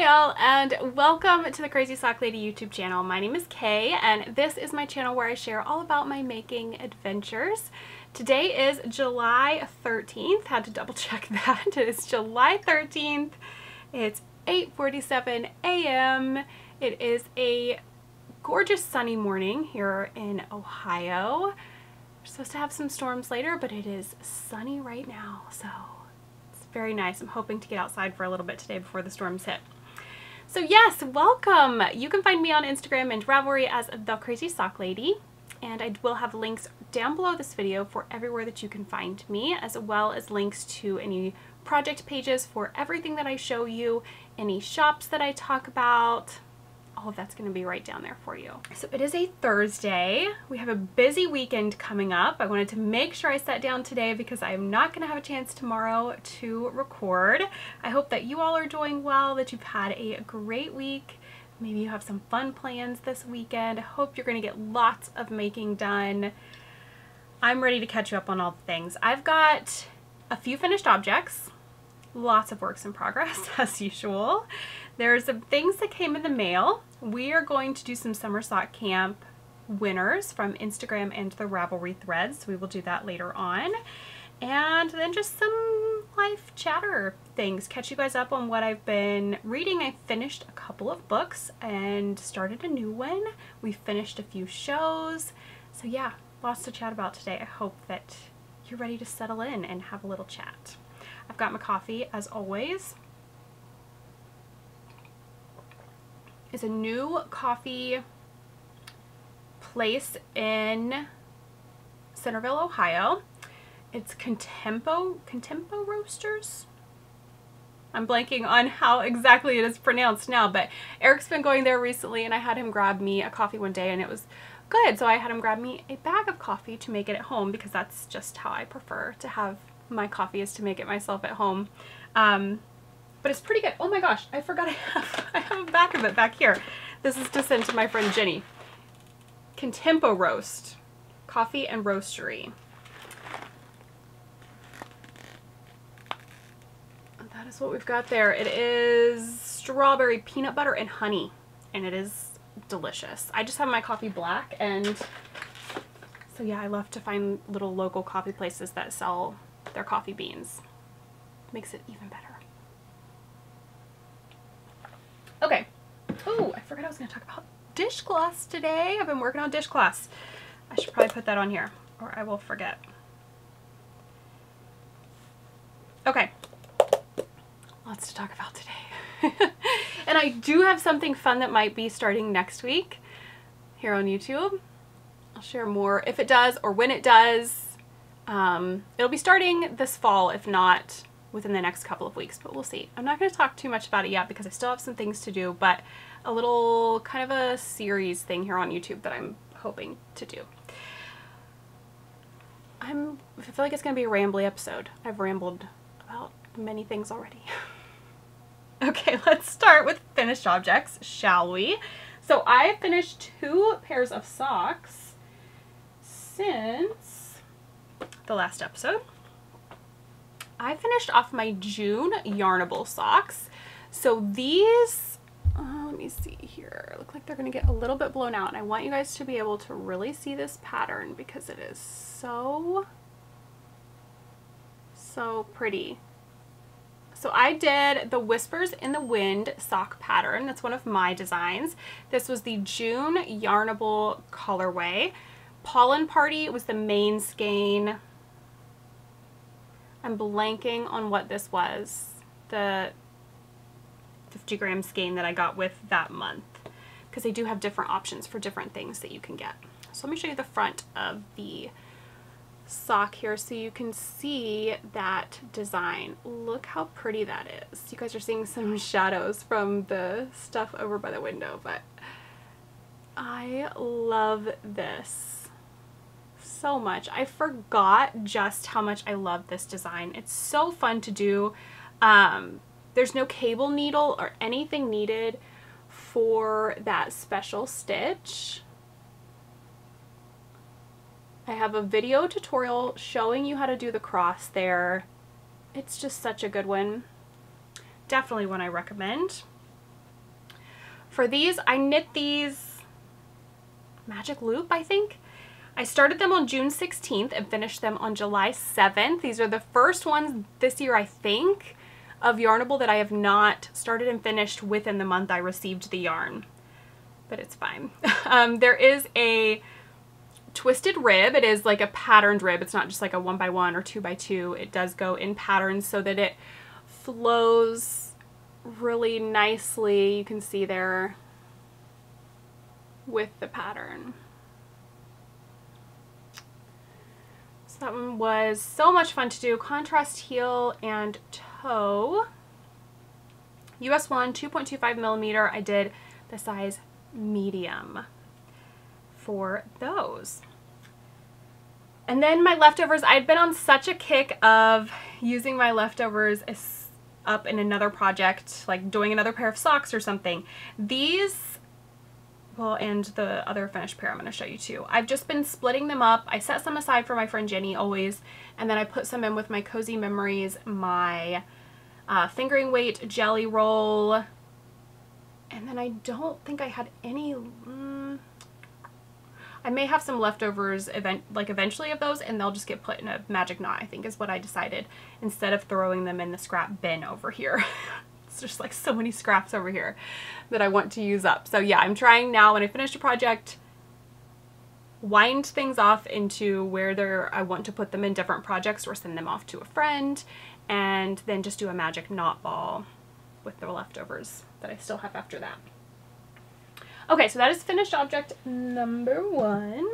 y'all, and welcome to the Crazy Sock Lady YouTube channel. My name is Kay, and this is my channel where I share all about my making adventures. Today is July 13th. Had to double check that. It is July 13th. It's 8:47 a.m. It is a gorgeous sunny morning here in Ohio. We're supposed to have some storms later, but it is sunny right now, so it's very nice. I'm hoping to get outside for a little bit today before the storms hit. So yes, welcome! You can find me on Instagram and Ravelry as The Crazy Sock Lady, and I will have links down below this video for everywhere that you can find me, as well as links to any project pages for everything that I show you, any shops that I talk about. All of that's going to be right down there for you. So it is a Thursday. We have a busy weekend coming up. I wanted to make sure I sat down today because I'm not going to have a chance tomorrow to record. I hope that you all are doing well, that you've had a great week. Maybe you have some fun plans this weekend. I hope you're going to get lots of making done. I'm ready to catch you up on all the things. I've got a few finished objects, lots of works in progress as usual. There's some things that came in the mail. We are going to do some summer sock camp winners from Instagram and the Ravelry threads. We will do that later on. And then just some life chatter things. Catch you guys up on what I've been reading. I finished a couple of books and started a new one. We finished a few shows. So yeah, lots to chat about today. I hope that you're ready to settle in and have a little chat. I've got my coffee as always. It's a new coffee place in Centerville, Ohio. It's Contempo Roasters. I'm blanking on how exactly it is pronounced now, but Eric's been going there recently and I had him grab me a coffee one day and it was good. So I had him grab me a bag of coffee to make it at home because that's just how I prefer to have my coffee, is to make it myself at home. But it's pretty good. Oh my gosh, I forgot I have a back of it back here. This is to send to my friend Jenny. Contempo Roast, coffee and roastery. And that is what we've got there. It is strawberry, peanut butter, and honey, and it is delicious. I just have my coffee black, and so yeah, I love to find little local coffee places that sell their coffee beans. Makes it even better. Okay. Oh, I forgot I was going to talk about dishcloths today. I've been working on dishcloths. I should probably put that on here or I will forget. Okay. Lots to talk about today. And I do have something fun that might be starting next week here on YouTube. I'll share more if it does or when it does. It'll be starting this fall, if not within the next couple of weeks, but we'll see. I'm not going to talk too much about it yet because I still have some things to do, but a little kind of a series thing here on YouTube that I'm hoping to do. I feel like it's going to be a rambly episode. I've rambled about many things already. Okay, let's start with finished objects, shall we? So I finished 2 pairs of socks since the last episode. I finished off my June Yarnable socks. So these, let me see here, look like they're going to get a little bit blown out. And I want you guys to be able to really see this pattern because it is so pretty. So I did the Whispers in the Wind sock pattern. That's one of my designs. This was the June Yarnable colorway. Pollen Party was the main skein. I'm blanking on what this was, the 50-gram skein that I got with that month, because they do have different options for different things that you can get. So let me show you the front of the sock here so you can see that design. Look how pretty that is. You guys are seeing some shadows from the stuff over by the window, but I love this so much. I forgot just how much I love this design. It's so fun to do. There's no cable needle or anything needed for that special stitch. I have a video tutorial showing you how to do the cross there. It's just such a good one. Definitely one I recommend. For these, I knit these Magic Loop, I think. I started them on June 16th and finished them on July 7th. These are the first ones this year, I think, of Yarnable that I have not started and finished within the month I received the yarn. But it's fine. There is a twisted rib. It is like a patterned rib. It's not just like a 1x1 or 2x2. It does go in patterns so that it flows really nicely. You can see there with the pattern. So that one was so much fun to do. Contrast heel and toe. US 1 2.25 millimeter. I did the size medium for those. And then my leftovers, I'd been on such a kick of using my leftovers up in another project, like doing another pair of socks or something. These, well, and the other finished pair I'm going to show you too. I've just been splitting them up. I set some aside for my friend Jenny always, and then I put some in with my Cozy Memories, my fingering weight jelly roll, and then I don't think I had any, I may have some leftovers eventually of those, and they'll just get put in a magic knot, I think is what I decided, instead of throwing them in the scrap bin over here. It's just like so many scraps over here that I want to use up. So yeah, I'm trying now when I finish a project, wind things off into where I want to put them in different projects or send them off to a friend, and then just do a magic knot ball with the leftovers that I still have after that. Okay, so that is finished object number 1.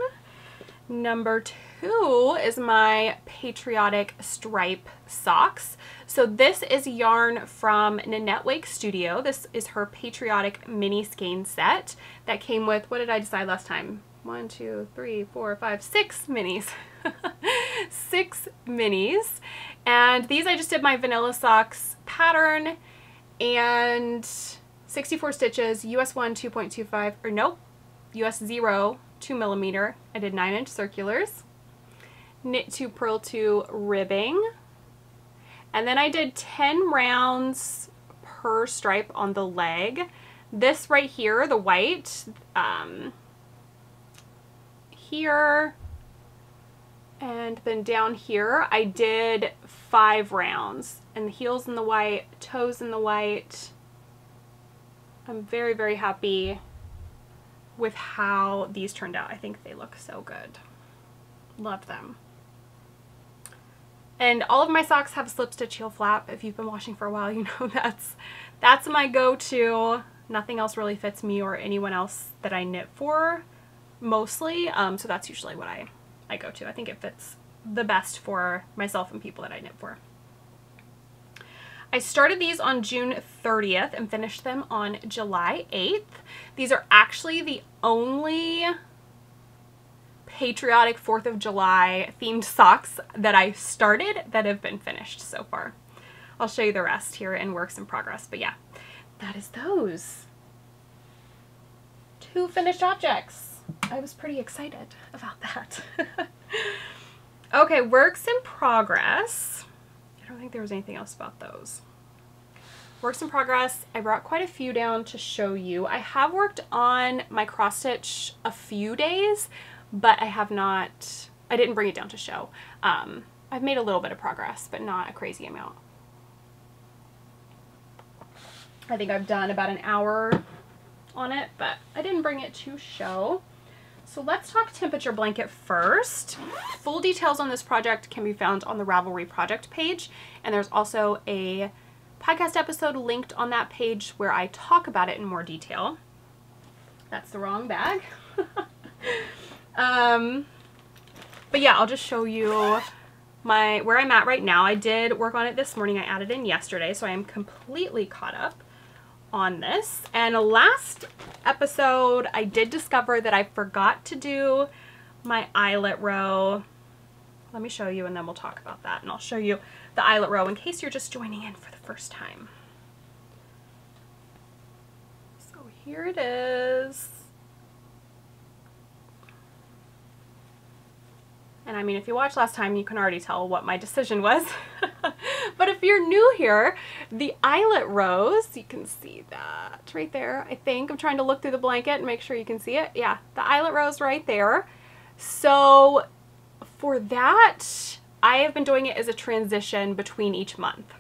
Number 2 is my patriotic stripe socks. So this is yarn from Nanette Wake Studio. This is her patriotic mini skein set that came with, what did I decide last time? 1, 2, 3, 4, 5, 6 minis. 6 minis. And these I just did my vanilla socks pattern, and 64 stitches, US 1 2.25, or nope, US 0 2 millimeter. I did 9-inch circulars, knit 2, purl 2 ribbing, and then I did 10 rounds per stripe on the leg. This right here, the white, here, and then down here, I did 5 rounds, and the heels in the white, toes in the white. I'm very, very happy with how these turned out. I think they look so good. Love them. And all of my socks have a slip stitch heel flap. If you've been watching for a while, you know that's my go-to. Nothing else really fits me or anyone else that I knit for, mostly. So that's usually what I go to. I think it fits the best for myself and people that I knit for. I started these on June 30th and finished them on July 8th. These are actually the only patriotic 4th of July themed socks that I started that have been finished so far. I'll show you the rest here in works in progress, but yeah, that is those. 2 finished objects. I was pretty excited about that. Okay, works in progress. I don't think there was anything else about those. Works in progress, I brought quite a few down to show you. I have worked on my cross stitch a few days, but I didn't bring it down to show. I've made a little bit of progress, but not a crazy amount. I think I've done about an hour on it, but I didn't bring it to show. So let's talk temperature blanket first. Full details on this project can be found on the Ravelry project page, and there's also a podcast episode linked on that page where I talk about it in more detail. That's the wrong bag. But yeah, I'll just show you where I'm at right now. I did work on it this morning. I added in yesterday, so I am completely caught up on this. And last episode, I did discover that I forgot to do my eyelet row. Let me show you, and then we'll talk about that, and I'll show you the eyelet row in case you're just joining in for the first time. So here it is. And I mean, if you watched last time, you can already tell what my decision was. But if you're new here, the eyelet rose, you can see that right there, I think. I'm trying to look through the blanket and make sure you can see it. Yeah, the eyelet rose right there. So for that, I have been doing it as a transition between each month.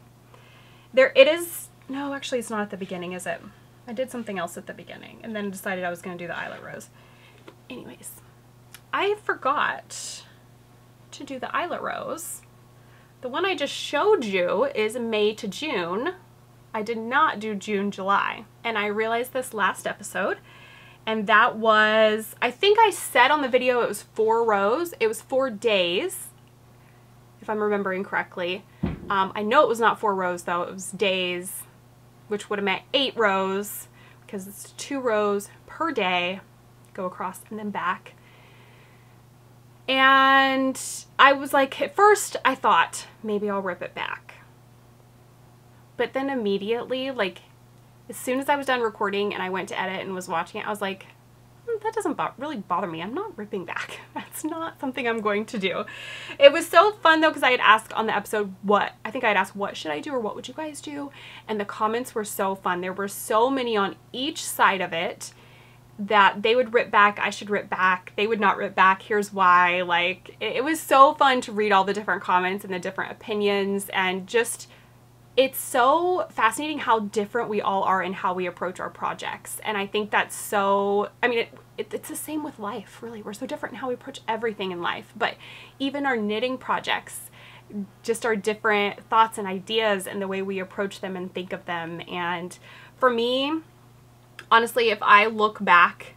It is, no, actually it's not at the beginning, is it? I did something else at the beginning and then decided I was going to do the eyelet rose. Anyways, I forgot to do the eyelet rose. The one I just showed you is May to June. I did not do June, July. And I realized this last episode. And that was, I think I said on the video it was 4 rows. It was 4 days, if I'm remembering correctly. I know it was not 4 rows though. It was days, which would have meant 8 rows because it's 2 rows per day. Go across and then back. And I was like, at first I thought maybe I'll rip it back. But then immediately, like as soon as I was done recording and I went to edit and was watching it, I was like, that doesn't really bother me. I'm not ripping back. That's not something I'm going to do. It was so fun though, because I had asked on the episode I think I had asked what should I do or what would you guys do? And the comments were so fun. There were so many on each side of it that they would rip back, I should rip back, they would not rip back, here's why. Like, it was so fun to read all the different comments and the different opinions, and just, it's so fascinating how different we all are in how we approach our projects. And I think that's so, I mean, it's the same with life, really. We're so different in how we approach everything in life, but even our knitting projects, just our different thoughts and ideas and the way we approach them and think of them. And for me, honestly, if I look back,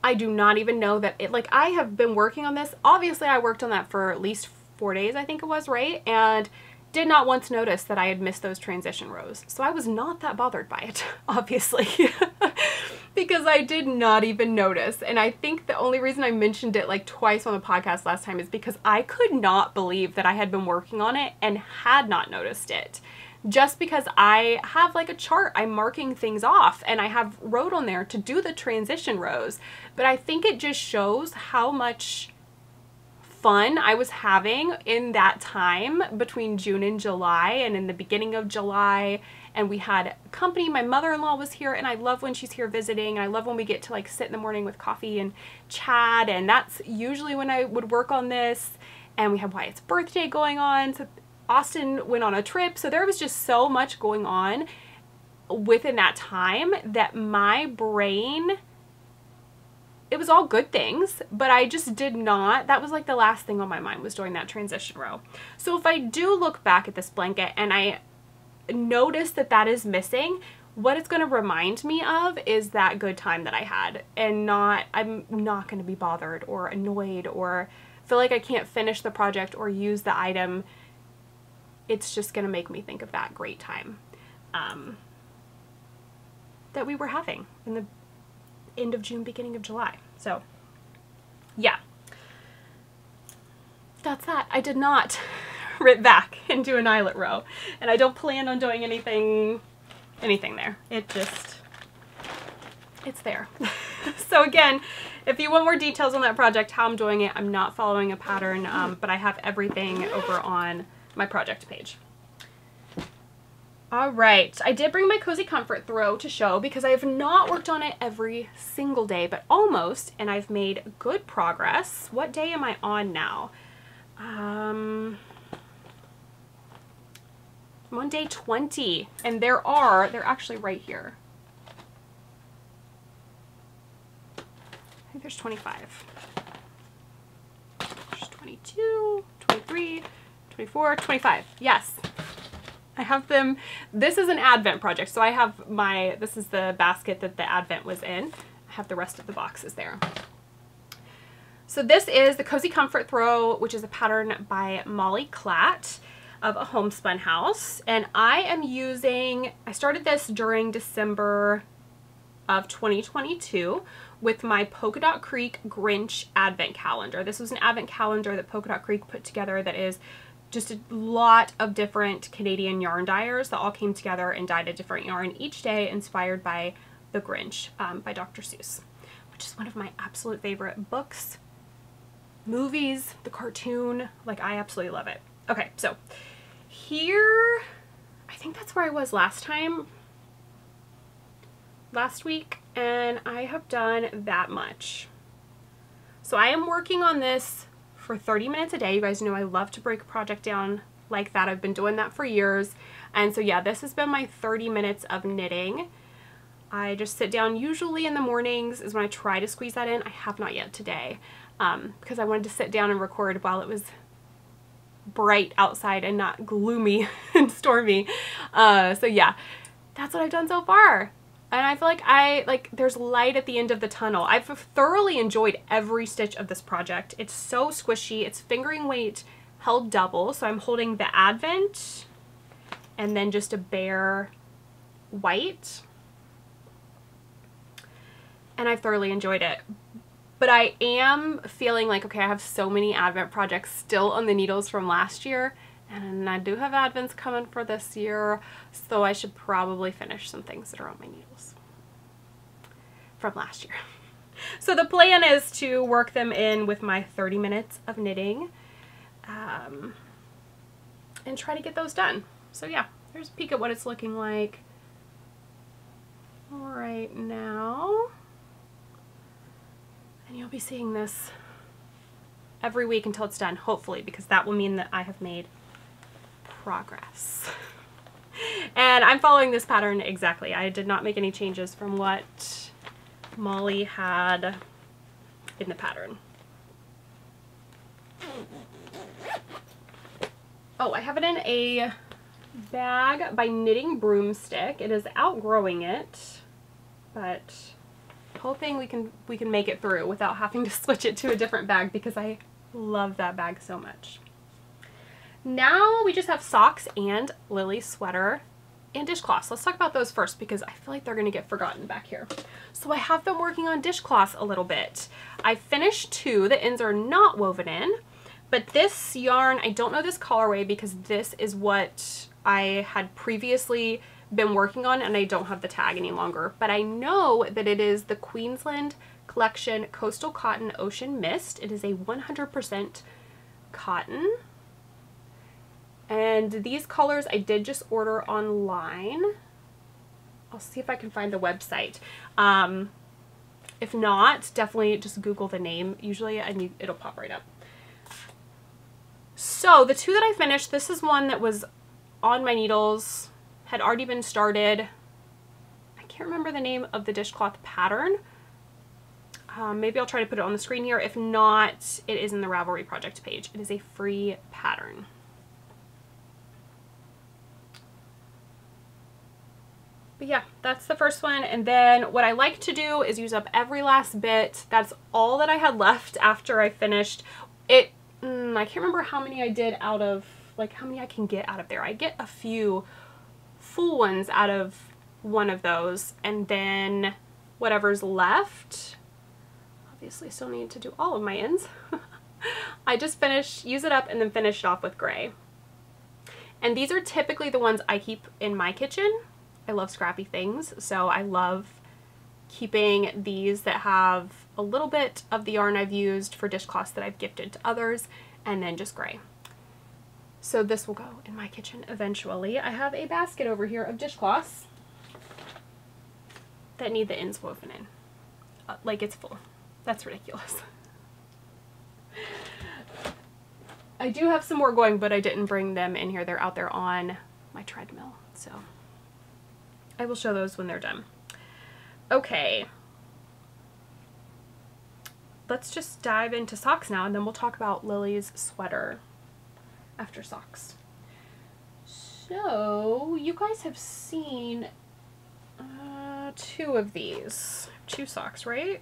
I do not even know that like I have been working on this. Obviously, I worked on that for at least 4 days, I think it was, right? And did not once notice that I had missed those transition rows. So I was not that bothered by it, obviously, because I did not even notice. And I think the only reason I mentioned it like twice on the podcast last time is because I could not believe that I had been working on it and had not noticed it. Just because I have like a chart, I'm marking things off and I have wrote on there to do the transition rows. But I think it just shows how much fun I was having in that time between June and July, and in the beginning of July. And we had company. My mother-in-law was here, and I love when she's here visiting. I love when we get to like sit in the morning with coffee and chat, and that's usually when I would work on this. And we had Wyatt's birthday going on, so Austin went on a trip, so there was just so much going on within that time that my brain, it was all good things, but I just did not, that was like the last thing on my mind was doing that transition row. So if I do look back at this blanket and I notice that that is missing, what it's going to remind me of is that good time that I had, and I'm not going to be bothered or annoyed or feel like I can't finish the project or use the item. It's just going to make me think of that great time that we were having in the end of June, beginning of July. So yeah, that's that. I did not rip back and do an eyelet row, and I don't plan on doing anything there. It's there. So again, if you want more details on that project, how I'm doing it, I'm not following a pattern, but I have everything over on my project page. All right, I did bring my Cozy Comfort throw to show because I have not worked on it every single day, but almost, and I've made good progress. What day am I on now? I'm on day 20, and they're actually right here. I think there's 25. There's 22, 23, 24, 25. Yes. I have them. This is an Advent project. So I have this is the basket that the Advent was in. I have the rest of the boxes there. So this is the Cozy Comfort Throw, which is a pattern by Molly Klatt of A Homespun House. And I started this during December of 2022 with my Polka Dot Creek Grinch Advent calendar. This was an Advent calendar that Polka Dot Creek put together that is just a lot of different Canadian yarn dyers that all came together and dyed a different yarn each day, inspired by The Grinch by Dr. Seuss, which is one of my absolute favorite books, movies, the cartoon. Like, I absolutely love it. Okay, so here, I think that's where I was last week, and I have done that much. So I am working on this for 30 minutes a day. You guys know I love to break a project down like that. I've been doing that for years. And so yeah, this has been my 30 minutes of knitting. I just sit down usually in the mornings is when I try to squeeze that in. I have not yet today because I wanted to sit down and record while it was bright outside and not gloomy and stormy. So yeah, that's what I've done so far. And I feel like there's light at the end of the tunnel. I've thoroughly enjoyed every stitch of this project. It's so squishy. It's fingering weight held double. So I'm holding the Advent and then just a bare white. And I've thoroughly enjoyed it. But I am feeling like, okay, I have so many Advent projects still on the needles from last year. And I do have Advents coming for this year, so I should probably finish some things that are on my needles from last year. So the plan is to work them in with my 30 minutes of knitting and try to get those done. So yeah, here's a peek at what it's looking like right now. And you'll be seeing this every week until it's done, hopefully, because that will mean that I have made progress. And I'm following this pattern exactly. I did not make any changes from what Molly had in the pattern. Oh, I have it in a bag by Knitting Broomstick. It is outgrowing it, but hoping we can make it through without having to switch it to a different bag because I love that bag so much. Now we just have socks and Lily's sweater and dishcloths. Let's talk about those first because I feel like they're going to get forgotten back here. So I have been working on dishcloths a little bit. I finished 2. The ends are not woven in, but this yarn, I don't know this colorway because this is what I had previously been working on and I don't have the tag any longer, but I know that it is the Queensland Collection Coastal Cotton Ocean Mist. It is a 100% cotton. And these colors I did just order online. I'll see if I can find the website. If not, definitely just Google the name. Usually it'll pop right up. So the 2 that I finished, this is one that was on my needles, had already been started. I can't remember the name of the dishcloth pattern. Maybe I'll try to put it on the screen here. If not, it is in the Ravelry project page. It is a free pattern. But yeah, that's the first one. And then what I like to do is use up every last bit. That's all that I had left after I finished it. I can't remember how many I did out of, like how many I can get out of there. I get a few full ones out of one of those, and then whatever's left, obviously still need to do all of my ends. I just use it up and then finish it off with gray. And these are typically the ones I keep in my kitchen. I love scrappy things, so I love keeping these that have a little bit of the yarn I've used for dishcloths that I've gifted to others, and then just gray. So this will go in my kitchen eventually. I have a basket over here of dishcloths that need the ends woven in. Like it's full. That's ridiculous. I do have some more going, but I didn't bring them in here. They're out there on my treadmill, so I will show those when they're done. Okay. Let's just dive into socks now, and then we'll talk about Lily's sweater after socks. So, you guys have seen 2 of these. 2 socks, right?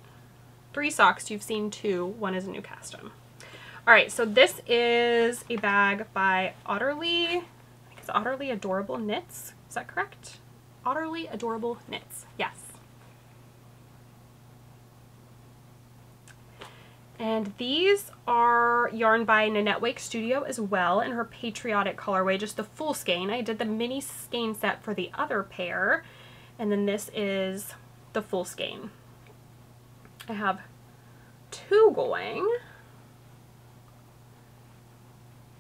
3 socks, you've seen 2. 1 is a new custom. Alright, so this is a bag by Otterly. I think it's Otterly Adorable Knits. Is that correct? Otterly Adorable Knits. Yes. And these are yarn by Nanette Wake Studio as well in her Patriotic colorway, just the full skein. I did the mini skein set for the other pair, and then this is the full skein. I have 2 going.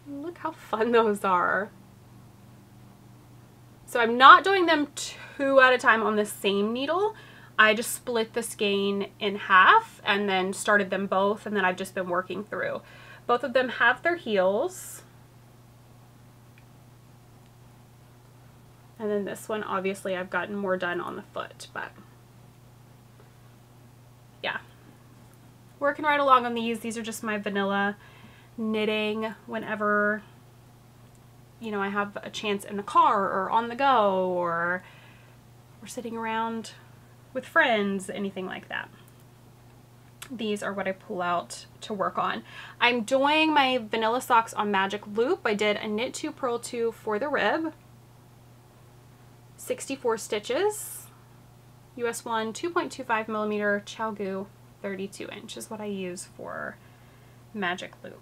Look how fun those are. So I'm not doing them 2 at a time on the same needle. I just split the skein in half and then started them both, and then I've just been working through. Both of them have their heels. And then this one, obviously, I've gotten more done on the foot, but yeah. Working right along on these. These are just my vanilla knitting whenever, you know, I have a chance in the car or on the go, or we're sitting around with friends, anything like that. These are what I pull out to work on. I'm doing my vanilla socks on magic loop. I did a knit 2, purl 2 for the rib. 64 stitches, US 1, 2.25 millimeter ChalGoo 32 inch is what I use for magic loop.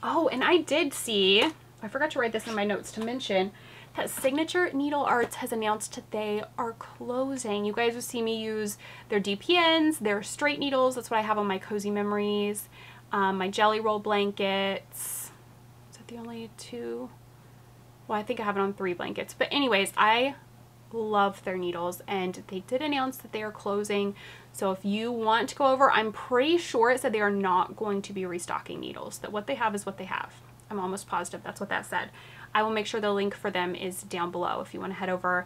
Oh, and I did see, I forgot to write this in my notes to mention, that Signature Needle Arts has announced that they are closing. You guys will see me use their DPNs, their straight needles. That's what I have on my Cozy Memories, my jelly roll blankets. The only 2, well, I think I have it on 3 blankets, but anyways, I love their needles, and they did announce that they are closing. So if you want to go over, I'm pretty sure it said they are not going to be restocking needles, that what they have is what they have. I'm almost positive that's what that said. I will make sure the link for them is down below if you want to head over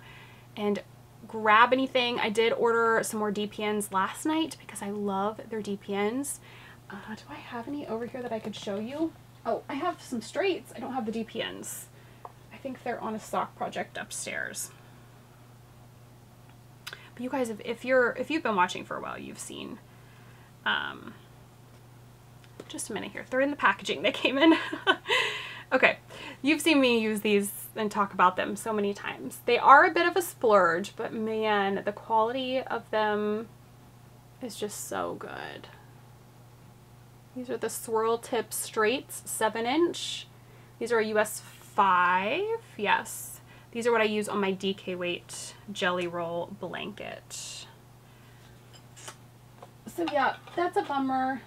and grab anything. I did order some more DPNs last night because I love their DPNs. Do I have any over here that I could show you? Oh, I have some straights. I don't have the DPNs. I think they're on a sock project upstairs. But you guys, if you've been watching for a while, you've seen, just a minute here. They're in the packaging they came in. Okay, you've seen me use these and talk about them so many times. They are a bit of a splurge, but man, the quality of them is just so good. These are the Swirl Tip Straights 7 inch. These are a US 5, yes. These are what I use on my DK Weight jelly roll blanket. So yeah, that's a bummer.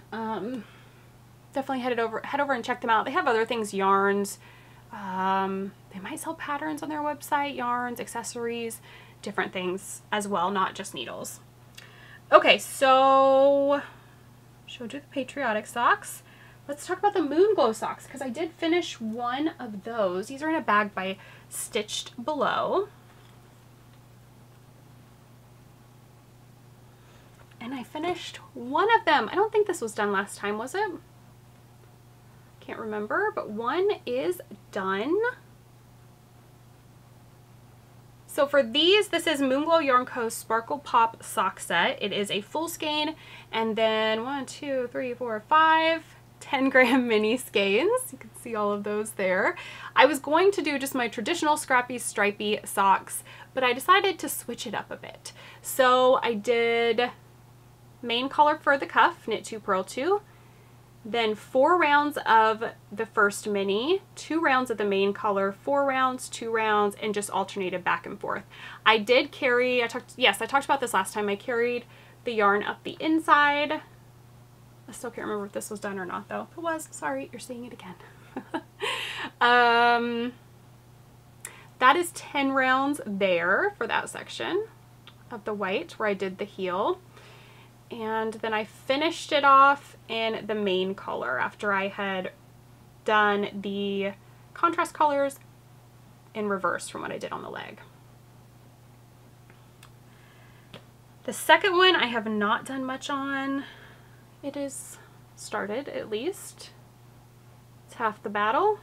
Definitely head over and check them out. They have other things, yarns. They might sell patterns on their website, yarns, accessories, different things as well, not just needles. Okay, so showed you the patriotic socks. Let's talk about the Moon Glow socks, because I did finish one of those. These are in a bag by Stitched Below. And I finished one of them. I don't think this was done last time, was it? Can't remember, but one is done. So for these, this is Moon Glow Yarn Co. Sparkle Pop sock set. It is a full skein, and then 1, 2, 3, 4, 5, 10-gram mini skeins. You can see all of those there. I was going to do just my traditional scrappy stripy socks, but I decided to switch it up a bit. So I did main collar for the cuff, knit 2, purl 2. Then 4 rounds of the first mini, 2 rounds of the main color, 4 rounds, 2 rounds, and just alternated back and forth. I did carry, I talked about this last time, I carried the yarn up the inside. I still can't remember if this was done or not though. If it was, sorry, you're seeing it again. That is 10 rounds there for that section of the white where I did the heel. And then I finished it off in the main color after I had done the contrast colors in reverse from what I did on the leg. The second one I have not done much on. It is started at least. It's half the battle.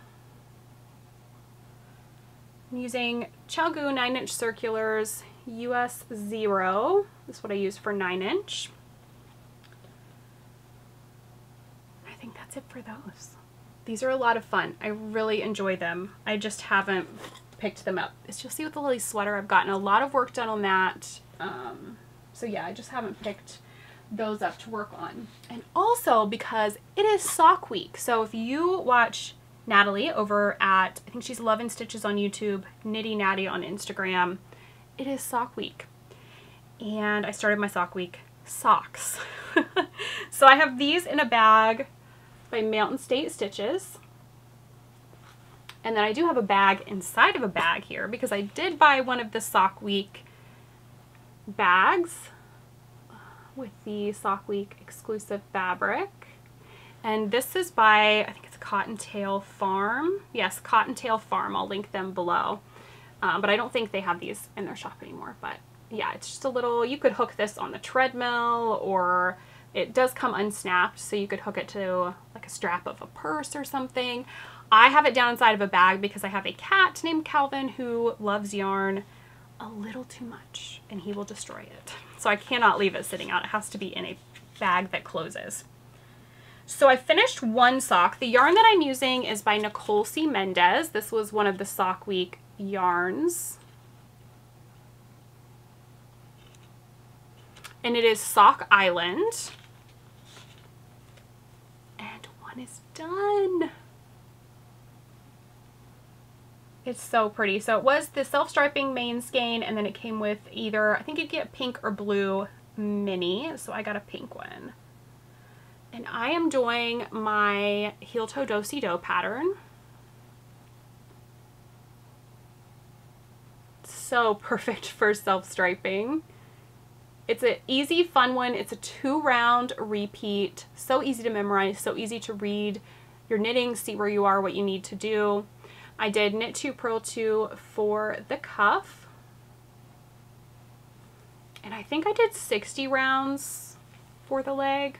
I'm using ChalGoo 9-inch circulars US 0. This is what I use for 9-inch. I think that's it for those. These are a lot of fun. I really enjoy them. I just haven't picked them up. As you'll see with the Lily sweater, I've gotten a lot of work done on that. So yeah, I just haven't picked those up to work on. And also because it is sock week. So if you watch Natalie over at, I think she's Love and Stitches on YouTube, Knitty Natty on Instagram, it is sock week. And I started my sock week socks. So I have these in a bag by Mountain State Stitches. And then I do have a bag inside of a bag here because I did buy one of the Sock Week bags with the Sock Week exclusive fabric. And this is by, I think it's Cottontail Farm. Yes, Cottontail Farm. I'll link them below. But I don't think they have these in their shop anymore. But yeah, it's just a little, you could hook this on the treadmill, or it does come unsnapped, so you could hook it to like a strap of a purse or something. I have it down inside of a bag because I have a cat named Calvin who loves yarn a little too much, and he will destroy it. So I cannot leave it sitting out. It has to be in a bag that closes. So I finished one sock. The yarn that I'm using is by Nicole C. Mendez. This was one of the Sock Week yarns. And it is Sock Island. And one is done. It's so pretty. So it was the self-striping main skein, and then it came with either, I think you'd get pink or blue mini. So I got a pink one. And I am doing my heel toe do-si-do pattern. So perfect for self-striping. It's an easy, fun one. It's a 2-round repeat. So easy to memorize, so easy to read your knitting, see where you are, what you need to do. I did knit 2, purl 2 for the cuff. And I think I did 60 rounds for the leg.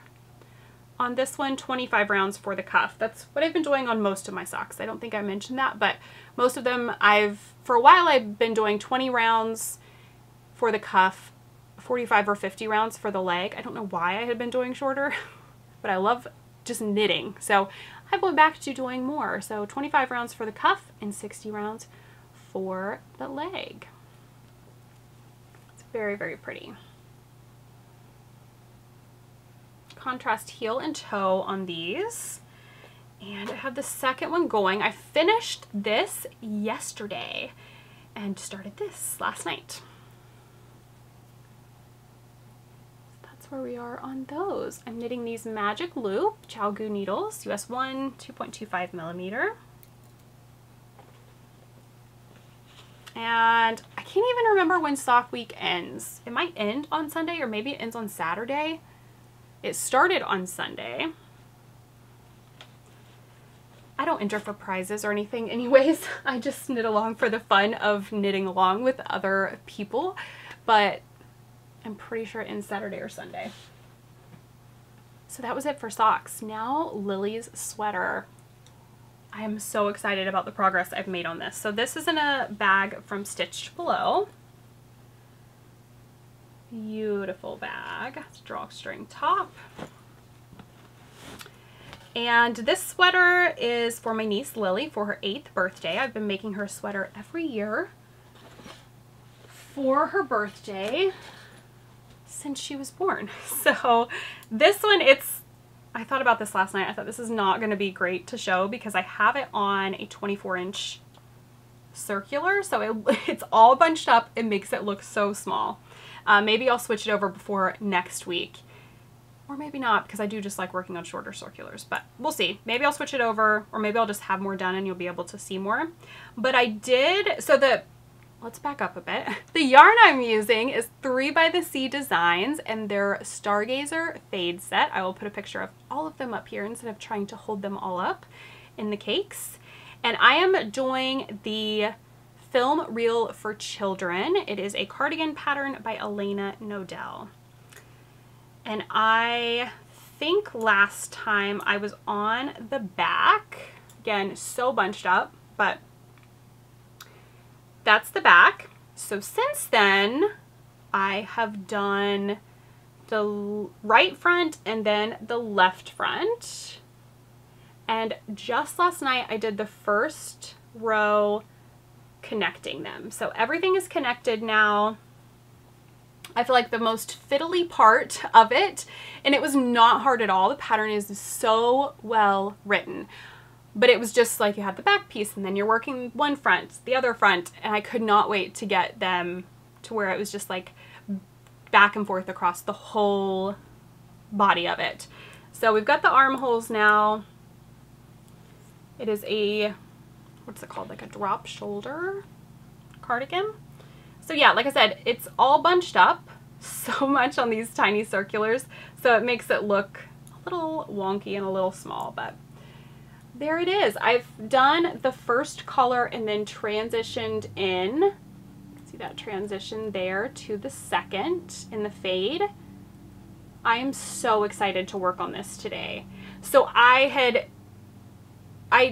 On this one, 25 rounds for the cuff. That's what I've been doing on most of my socks. I don't think I mentioned that, but most of them for a while I've been doing 20 rounds for the cuff, 45 or 50 rounds for the leg. I don't know why I had been doing shorter, but I love just knitting. So I went back to doing more. So 25 rounds for the cuff and 60 rounds for the leg. It's very, very pretty. Contrast heel and toe on these. And I have the second one going. I finished this yesterday and started this last night. That's where we are on those. I'm knitting these Magic Loop Chalgu needles, US 1, 2.25 millimeter. And I can't even remember when Sock Week ends. It might end on Sunday, or maybe it ends on Saturday. It started on Sunday. I don't enter for prizes or anything anyways. I just knit along for the fun of knitting along with other people, but I'm pretty sure it ends Saturday or Sunday. So that was it for socks. Now Lily's sweater. I am so excited about the progress I've made on this. So this is in a bag from Stitched Below. Beautiful bag. It's a drawstring top. And this sweater is for my niece Lily for her 8th birthday. I've been making her a sweater every year for her birthday since she was born. So this one, I thought about this last night. I thought this is not going to be great to show because I have it on a 24-inch circular. So it's all bunched up. It makes it look so small. Maybe I'll switch it over before next week, or maybe not, because I do just like working on shorter circulars, but we'll see. Maybe I'll switch it over, or maybe I'll just have more done and you'll be able to see more. But I did, so let's back up a bit. The yarn I'm using is 3 by the Sea Designs and their Stargazer Fade Set. I will put a picture of all of them up here instead of trying to hold them all up in the cakes. And I am doing the Film Reel for Children. It is a cardigan pattern by Elena Nodell. And I think last time I was on the back, again, so bunched up, but that's the back. So since then, I have done the right front and then the left front. And just last night, I did the first row connecting them. So everything is connected now. I feel like the most fiddly part of it, and it was not hard at all. The pattern is so well written, but it was just like you had the back piece and then you're working one front, the other front, and I could not wait to get them to where it was just like back and forth across the whole body of it. So we've got the armholes now. It is a what's it called? Like a drop shoulder cardigan. So yeah, like I said, it's all bunched up so much on these tiny circulars, so it makes it look a little wonky and a little small, but there it is. I've done the first color and then transitioned in, see that transition there, to the second in the fade. I am so excited to work on this today. So I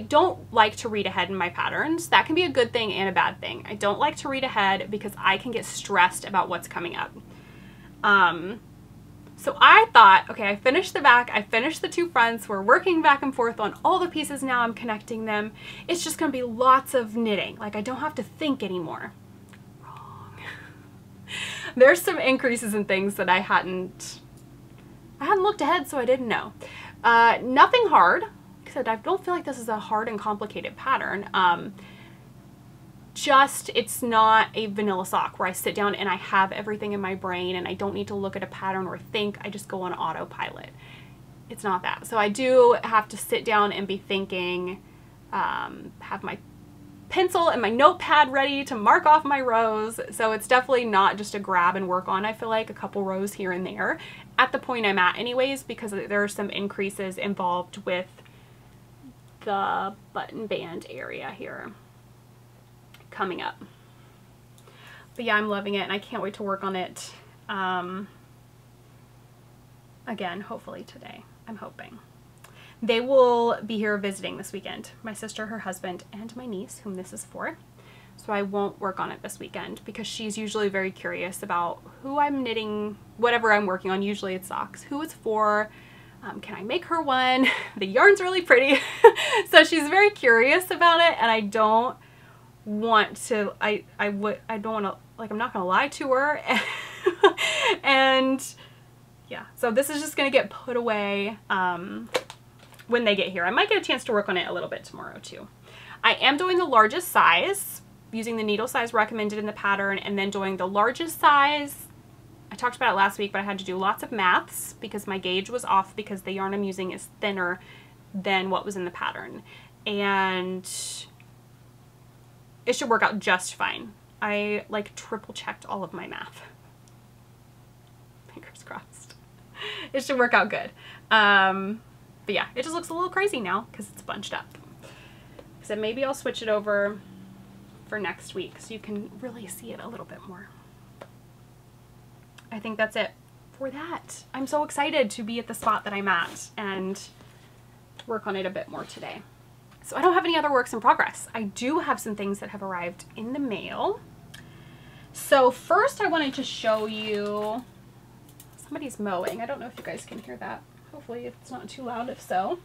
don't like to read ahead in my patterns. That can be a good thing and a bad thing. I don't like to read ahead because I can get stressed about what's coming up. So I thought, okay, I finished the back, I finished the two fronts, we're working back and forth on all the pieces now, I'm connecting them. It's just gonna be lots of knitting. Like, I don't have to think anymore. Wrong. There's some increases in things that I hadn't looked ahead, so I didn't know. Nothing hard. Like I said, I don't feel like this is a hard and complicated pattern. Just, it's not a vanilla sock where I sit down and I have everything in my brain and I don't need to look at a pattern or think. I just go on autopilot. It's not that. So I do have to sit down and be thinking, have my pencil and my notepad ready to mark off my rows. So it's definitely not just a grab and work on, I feel like, a couple rows here and there at the point I'm at anyways, because there are some increases involved with the button band area here coming up. But yeah, I'm loving it and I can't wait to work on it again, hopefully today. I'm hoping. They will be here visiting this weekend. My sister, her husband, and my niece, whom this is for. So I won't work on it this weekend because she's usually very curious about who I'm knitting, whatever I'm working on. Usually it's socks. Who it's for. Can I make her one? The yarn's really pretty. So she's very curious about it and I don't want to, I don't want to, like, I'm not going to lie to her. And yeah, so this is just going to get put away when they get here. I might get a chance to work on it a little bit tomorrow too. I am doing the largest size, using the needle size recommended in the pattern, and then doing the largest size. I talked about it last week, but I had to do lots of maths because my gauge was off because the yarn I'm using is thinner than what was in the pattern. And it should work out just fine. I like triple checked all of my math. Fingers crossed. It should work out good. But yeah, it just looks a little crazy now because it's bunched up. So maybe I'll switch it over for next week so you can really see it a little bit more. I think that's it for that. I'm so excited to be at the spot that I'm at and work on it a bit more today. So I don't have any other works in progress. I do have some things that have arrived in the mail. So first I wanted to show you, somebody's mowing. I don't know if you guys can hear that. Hopefully it's not too loud. If so,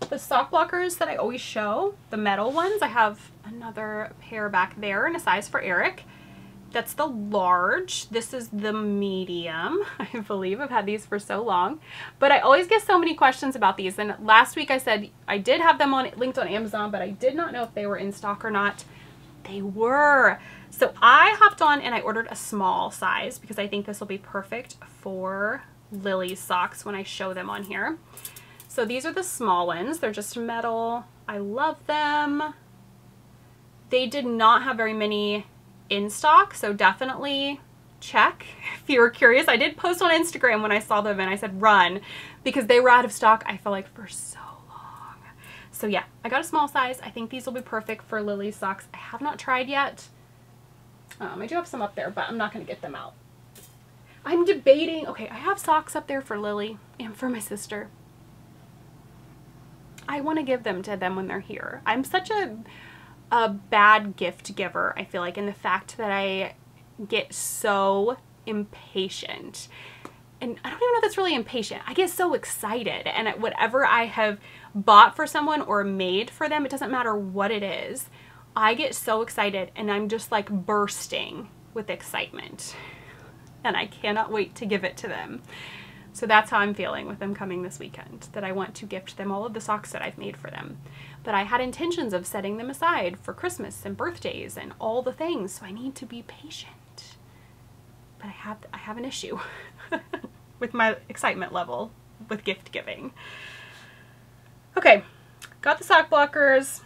the sock blockers that I always show, the metal ones, I have another pair back there in a size for Eric. That's the large. This is the medium. I believe I've had these for so long, but I always get so many questions about these. And last week I said I did have them linked on Amazon, but I did not know if they were in stock or not. They were. So I hopped on and I ordered a small size because I think this will be perfect for Lily's socks when I show them on here. So these are the small ones. They're just metal. I love them. They did not have very many in stock, so definitely check if you were curious. I did post on Instagram when I saw them and I said run because they were out of stock, I feel like, for so long. So yeah, I got a small size. I think these will be perfect for Lily's socks. I have not tried yet. I do have some up there, but I'm not going to get them out. I'm debating, okay, I have socks up there for Lily and for my sister. I want to give them to them when they're here. I'm such a bad gift giver, I feel like, in the fact that I get so impatient. And I don't even know if that's really impatient. I get so excited, and whatever I have bought for someone or made for them, it doesn't matter what it is, I get so excited and I'm just like bursting with excitement. And I cannot wait to give it to them. So that's how I'm feeling with them coming this weekend, that I want to gift them all of the socks that I've made for them. But I had intentions of setting them aside for Christmas and birthdays and all the things, so I need to be patient. But I have an issue with my excitement level with gift giving. Okay, got the sock blockers.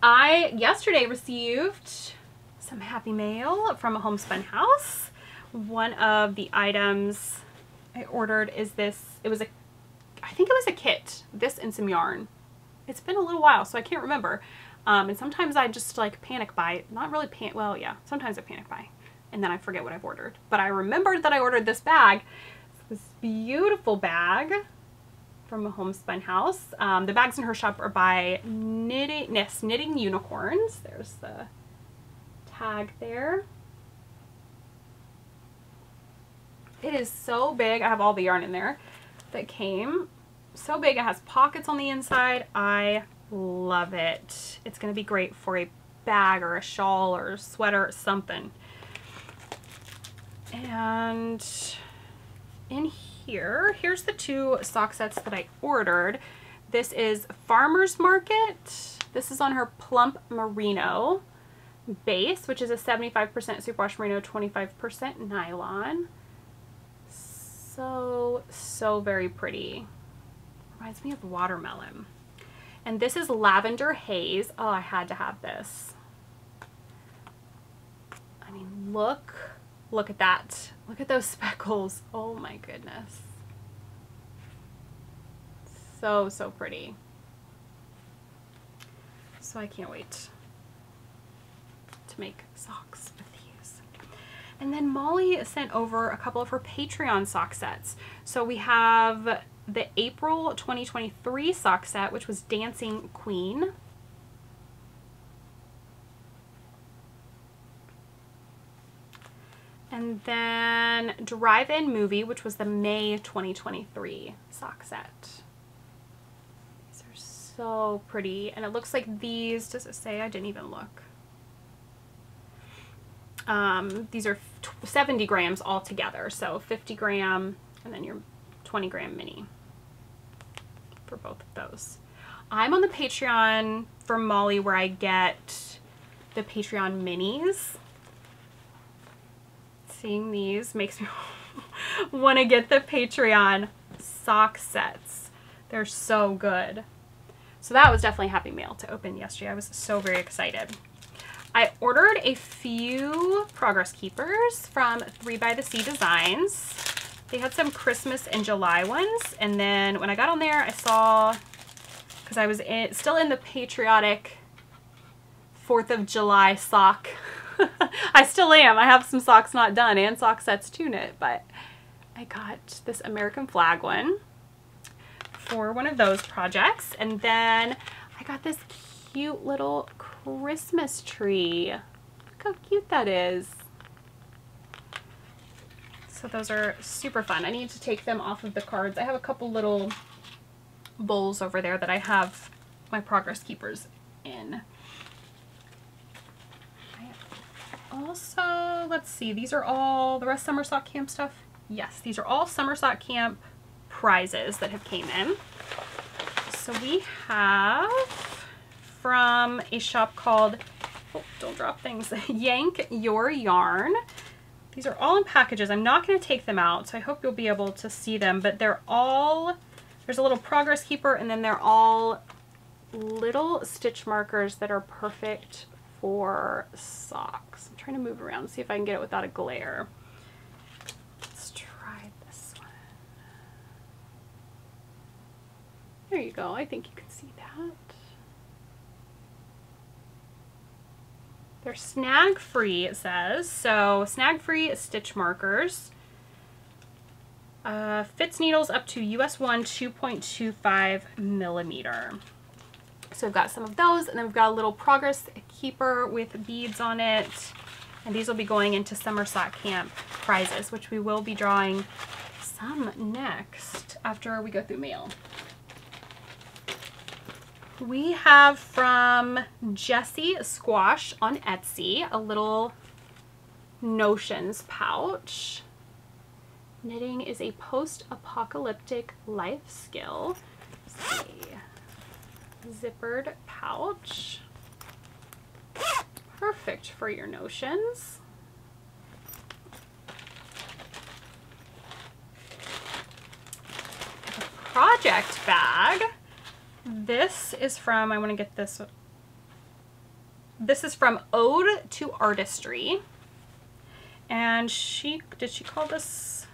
I yesterday received some happy mail from a homespun house. One of the items I ordered is this. I think it was a kit. This and some yarn. It's been a little while, so I can't remember. And sometimes I just like panic buy. Not really well, yeah. Sometimes I panic buy, and then I forget what I've ordered. But I remembered that I ordered this bag. This beautiful bag from a homespun house. The bags in her shop are by Knitting Unicorns. There's the tag there. It is so big. I have all the yarn in there that came. So big. It has pockets on the inside. I love it. It's going to be great for a bag or a shawl or a sweater or something. And in here's the 2 sock sets that I ordered. This is Farmer's Market. This is on her Plump Merino base, which is a 75% superwash merino, 25% nylon. So very pretty. Reminds me of watermelon. And this is Lavender Haze. Oh, I had to have this. I mean, look at that. Look at those speckles. Oh my goodness. So pretty. So I can't wait to make socks with these. And then Molly sent over a couple of her Patreon sock sets. So we have the April 2023 sock set, which was Dancing Queen. And then Drive-In Movie, which was the May 2023 sock set. These are so pretty. And it looks like these, does it say? I didn't even look. These are 70 grams all together. So 50 gram and then your 20 gram mini for both of those. I'm on the Patreon for Molly where I get the Patreon minis. Seeing these makes me want to get the Patreon sock sets. They're so good. So that was definitely happy mail to open yesterday. I was so very excited. I ordered a few progress keepers from 3 by the Sea Designs. They had some Christmas and July ones, and then when I got on there, I saw, because I was still in the patriotic 4th of July sock. I still am. I have some socks not done and sock sets to knit, but I got this American flag one for one of those projects, and then I got this cute little Christmas tree. Look how cute that is. So those are super fun. I need to take them off of the cards. I have a couple little bowls over there that I have my progress keepers in. Also, let's see, these are all the rest Summer Sock Camp stuff. Yes, these are all Summer Sock Camp prizes that have came in. So we have from a shop called, oh, don't drop things, Yank Your Yarn. These are all in packages. I'm not going to take them out, so I hope you'll be able to see them, but they're all, there's a little progress keeper, and then they're all little stitch markers that are perfect for socks. I'm trying to move around, see if I can get it without a glare. Let's try this one. There you go. I think you can see that. They're snag free, it says. So snag free stitch markers. Fits needles up to US 1 2.25 millimeter. So we've got some of those, and then we've got a little progress keeper with beads on it. And these will be going into Summer Sock Camp prizes, which we will be drawing some next after we go through mail. We have from Jessie Squash on Etsy a little notions pouch. Knitting is a post-apocalyptic life skill. Let's see. Zippered pouch. Perfect for your notions. A project bag. This is from, I want to get this This is from Ode to Artistry. And did she call this?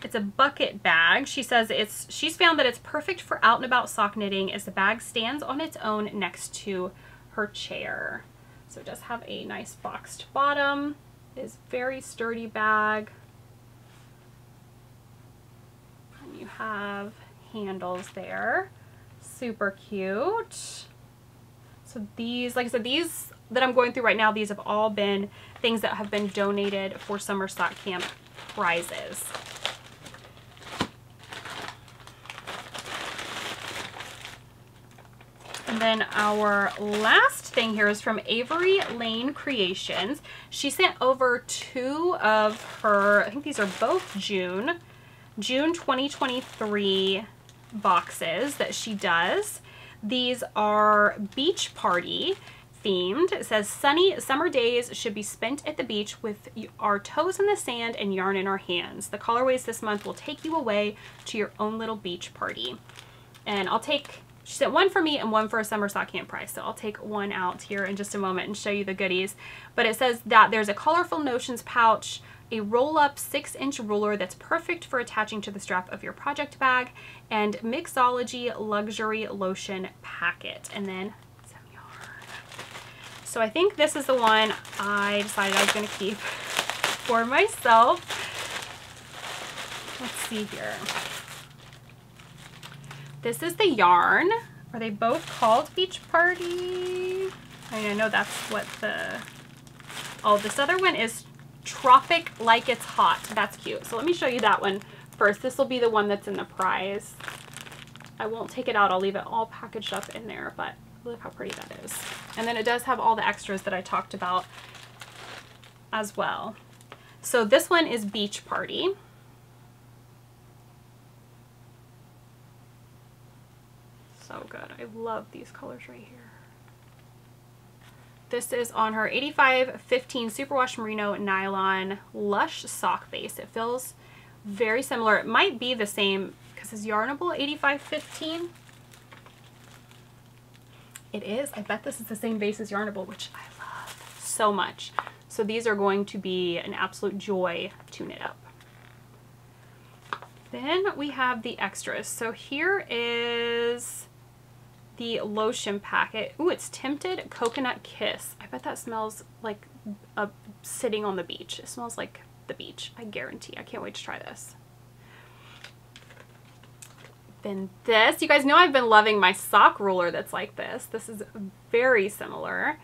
It's a bucket bag. She says she's found that it's perfect for out and about sock knitting as the bag stands on its own next to her chair. So it does have a nice boxed bottom. It is a very sturdy bag. And you have handles there. Super cute. So these, like I said, these that I'm going through right now, these have all been things that have been donated for Summer Sock Camp prizes. And then our last thing here is from Avery Lane Creations. She sent over 2 of her, I think these are both June 2023 boxes that she does. These are beach party themed. It says sunny summer days should be spent at the beach with our toes in the sand and yarn in our hands. The colorways this month will take you away to your own little beach party. And she sent 1 for me and 1 for a Summer Sock Camp prize. So I'll take 1 out here in just a moment and show you the goodies. But it says that there's a colorful notions pouch, a roll-up 6-inch ruler that's perfect for attaching to the strap of your project bag, and Mixology luxury lotion packet, and then some yarn. So I think this is the one I decided I was going to keep for myself. Let's see here. This is the yarn. Are they both called Beach Party? I mean, I know that's what oh, this other one is Tropic Like It's Hot. That's cute. So let me show you that one first. This will be the one that's in the prize. I won't take it out. I'll leave it all packaged up in there, but look how pretty that is. And then it does have all the extras that I talked about as well. So this one is Beach Party. So good. I love these colors right here. This is on her 8515 Superwash Merino Nylon Lush Sock Base. It feels very similar. It might be the same because it's yarnable 8515. It is. I bet this is the same base as yarnable, which I love so much. So these are going to be an absolute joy to knit up. Then we have the extras. So here is the lotion packet. Ooh, it's Tinted Coconut Kiss. I bet that smells like sitting on the beach. It smells like the beach, I guarantee. I can't wait to try this. Then this, you guys know I've been loving my sock ruler that's like this. This is very similar.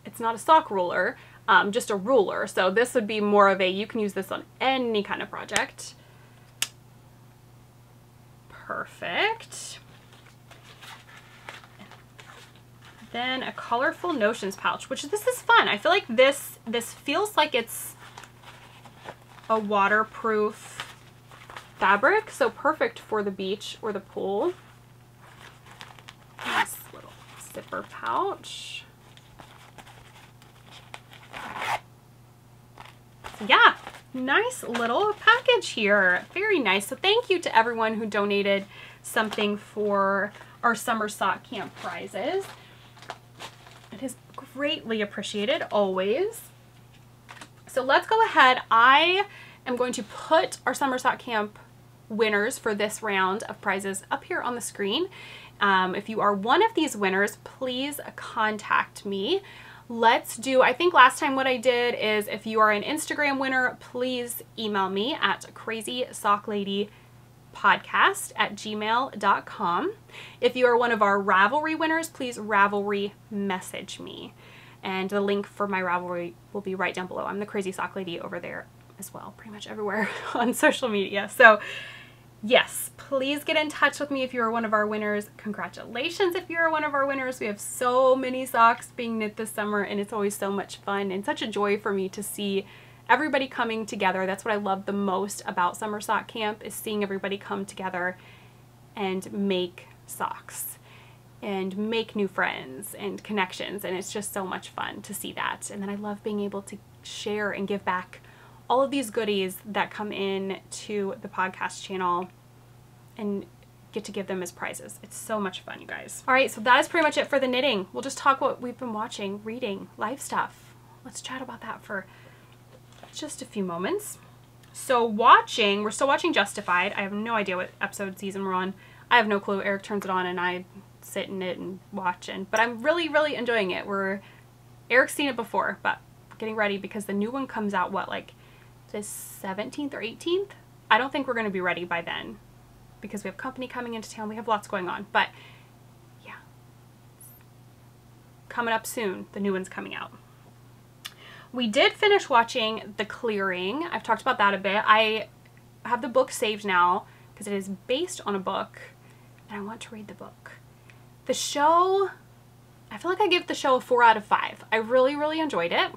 It's not a sock ruler, just a ruler. So this would be more of you can use this on any kind of project. Perfect. Then a colorful notions pouch, which this is fun. I feel like this feels like it's a waterproof fabric, so perfect for the beach or the pool. Nice little zipper pouch. Yeah, nice little package here. Very nice. So thank you to everyone who donated something for our Summer Sock Camp prizes. It is greatly appreciated, always. So let's go ahead. I am going to put our Summer Sock Camp winners for this round of prizes up here on the screen. If you are one of these winners, please contact me. I think last time what I did is if you are an Instagram winner, please email me at crazysockladipodcast@gmail.com. If you are one of our Ravelry winners, please Ravelry message me. And the link for my Ravelry will be right down below. I'm the Crazy Sock Lady over there as well, pretty much everywhere on social media. So yes, please get in touch with me if you're one of our winners. Congratulations if you're one of our winners. We have so many socks being knit this summer, and it's always so much fun and such a joy for me to see everybody coming together. That's what I love the most about Summer Sock Camp, is seeing everybody come together and make socks and make new friends and connections, and it's just so much fun to see that. And then I love being able to share and give back all of these goodies that come in to the podcast channel and get to give them as prizes. It's so much fun, you guys. All right, so that is pretty much it for the knitting. We'll just talk what we've been watching, reading, life stuff. Let's chat about that for just a few moments. So we're still watching Justified. I have no idea what episode season we're on. I have no clue. Eric turns it on and I sit in it and watch, but I'm really, really enjoying it. Eric's seen it before, but getting ready because the new one comes out, what, like the 17th or 18th? I don't think we're going to be ready by then because we have company coming into town. We have lots going on, but yeah. Coming up soon. The new one's coming out. We did finish watching The Clearing. I've talked about that a bit. I have the book saved now because it is based on a book and I want to read the book. The show, I feel like I give the show a 4 out of 5. I really, really enjoyed it.